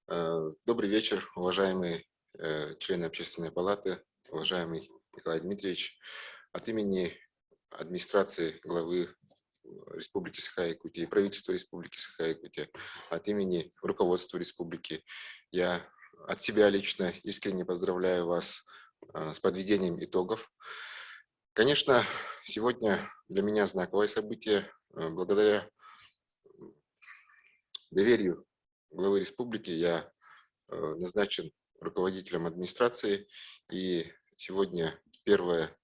Добрый вечер, уважаемые члены Общественной палаты, уважаемый Николай Дмитриевич. От имени администрации главы Республики Саха-Якутия и правительства Республики Саха-Якутия, от имени руководства республики, я от себя лично искренне поздравляю вас с подведением итогов. Конечно, сегодня для меня знаковое событие. Благодаря доверию главы республики я назначен руководителем администрации. И сегодня первое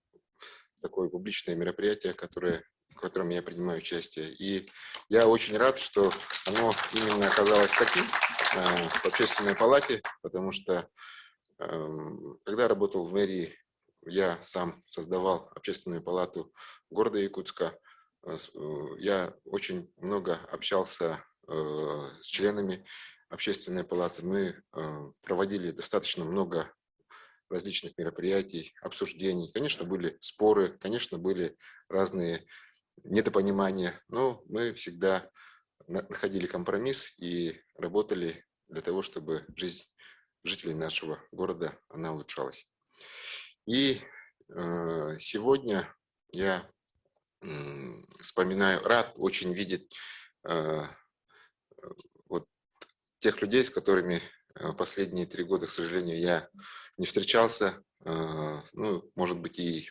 такое публичное мероприятие, в котором я принимаю участие. И я очень рад, что оно именно оказалось таким в Общественной палате, потому что когда работал в мэрии, я сам создавал Общественную палату города Якутска. Я очень много общался с членами Общественной палаты. Мы проводили достаточно много различных мероприятий, обсуждений. Конечно, были споры, конечно, были разные недопонимания, но мы всегда находили компромисс и работали для того, чтобы жизнь жителей нашего города она улучшалась. И сегодня я вспоминаю, рад очень видеть вот тех людей, с которыми последние 3 года, к сожалению, я не встречался. Ну, может быть, и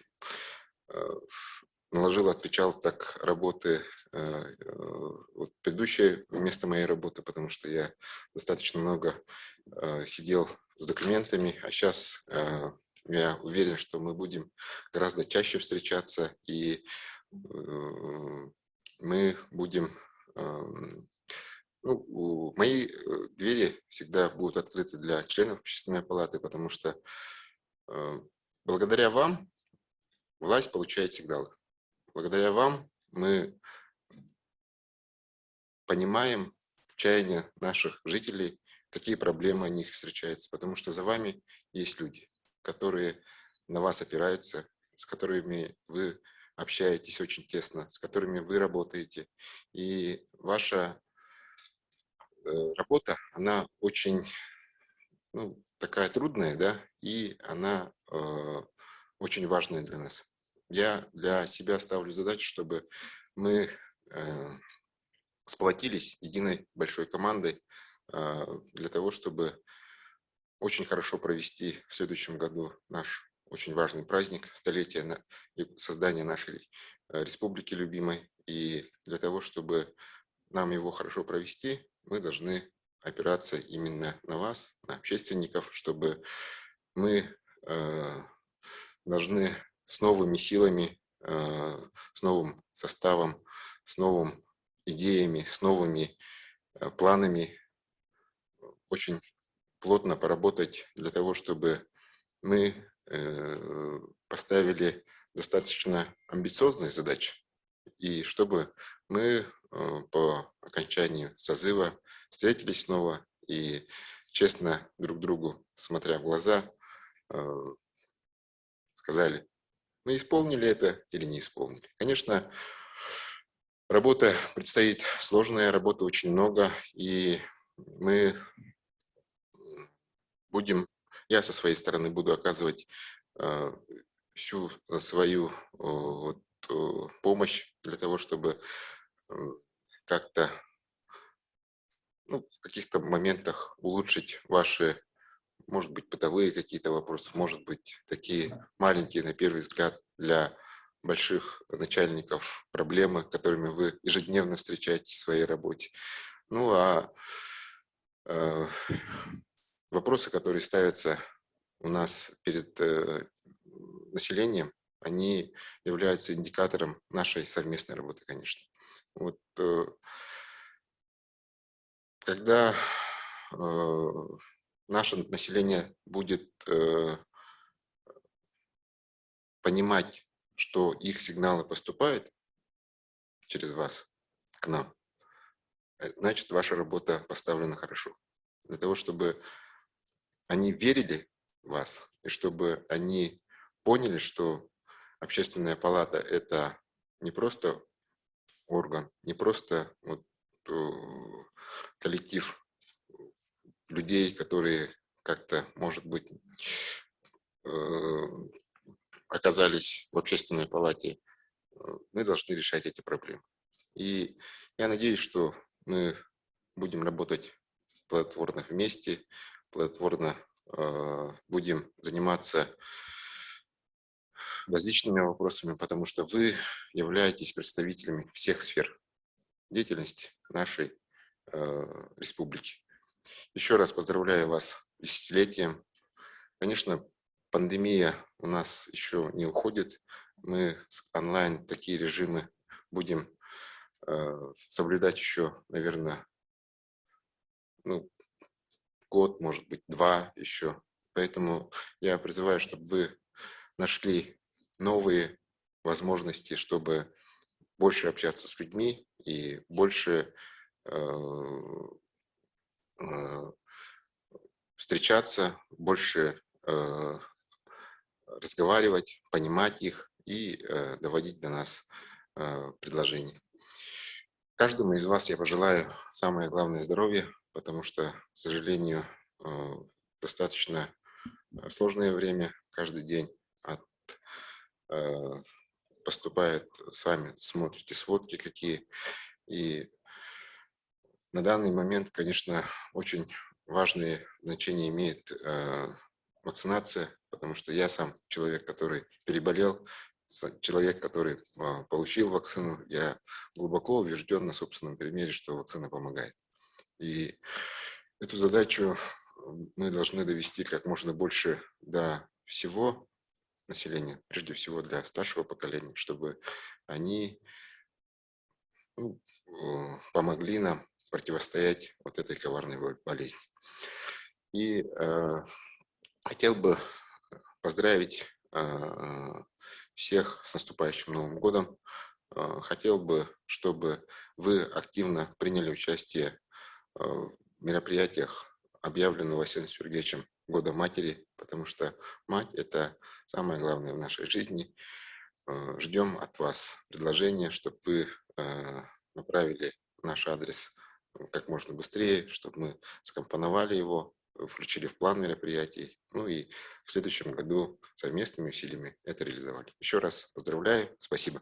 наложил отпечаток работы вот предыдущее место моей работы, потому что я достаточно много сидел с документами, а сейчас я уверен, что мы будем гораздо чаще встречаться, и мы будем... Ну, мои двери всегда будут открыты для членов Общественной палаты, потому что благодаря вам власть получает сигналы. Благодаря вам мы понимаем чаяния наших жителей, какие проблемы у них встречаются, потому что за вами есть люди, которые на вас опираются, с которыми вы общаетесь очень тесно, с которыми вы работаете. И ваша работа, она очень такая трудная, да, и она очень важная для нас. Я для себя ставлю задачу, чтобы мы сплотились единой большой командой для того, чтобы очень хорошо провести в следующем году наш очень важный праздник, столетие создания нашей республики любимой. И для того, чтобы нам его хорошо провести, мы должны опираться именно на вас, на общественников, чтобы мы должны с новыми силами, с новым составом, с новыми идеями, с новыми планами очень плотно поработать для того, чтобы мы поставили достаточно амбициозные задачи, и чтобы мы по окончанию созыва встретились снова и честно друг другу, смотря в глаза, сказали, мы исполнили это или не исполнили. Конечно, работа предстоит сложная, работы очень много, и мы я со своей стороны буду оказывать всю свою помощь для того, чтобы как-то в каких-то моментах улучшить ваши, может быть, бытовые какие-то вопросы, может быть, такие маленькие, на первый взгляд, для больших начальников проблемы, с которыми вы ежедневно встречаетесь в своей работе. Ну, а вопросы, которые ставятся у нас перед населением, они являются индикатором нашей совместной работы, конечно. Вот, когда наше население будет понимать, что их сигналы поступают через вас к нам, значит, ваша работа поставлена хорошо. Для того, чтобы они верили в вас, и чтобы они поняли, что Общественная палата – это не просто орган, не просто коллектив людей, которые как-то, может быть, оказались в общественной палате, мы должны решать эти проблемы. И я надеюсь, что мы будем работать плодотворно вместе, плодотворно будем заниматься различными вопросами, потому что вы являетесь представителями всех сфер деятельности нашей республики. Еще раз поздравляю вас с десятилетием. Конечно, пандемия у нас еще не уходит. Мы онлайн такие режимы будем соблюдать еще, наверное, ну, год, может быть, 2 еще. Поэтому я призываю, чтобы вы нашли новые возможности, чтобы больше общаться с людьми и больше встречаться, больше разговаривать, понимать их и доводить до нас предложения. Каждому из вас я пожелаю самое главное здоровье, потому что, к сожалению, достаточно сложное время. Каждый день поступает, сами смотрите сводки какие. И на данный момент, конечно, очень важное значение имеет вакцинация, потому что я сам человек, который переболел, человек, который получил вакцину, я глубоко убежден на собственном примере, что вакцина помогает. И эту задачу мы должны довести как можно больше до всего населения, прежде всего для старшего поколения, чтобы они помогли нам противостоять вот этой коварной болезни. И хотел бы поздравить всех с наступающим Новым годом. Хотел бы, чтобы вы активно приняли участие в мероприятиях, объявленного Василием Сергеевичем Года Матери, потому что мать – это самое главное в нашей жизни. Ждем от вас предложения, чтобы вы направили наш адрес как можно быстрее, чтобы мы скомпоновали его, включили в план мероприятий, ну и в следующем году совместными усилиями это реализовали. Еще раз поздравляю, спасибо.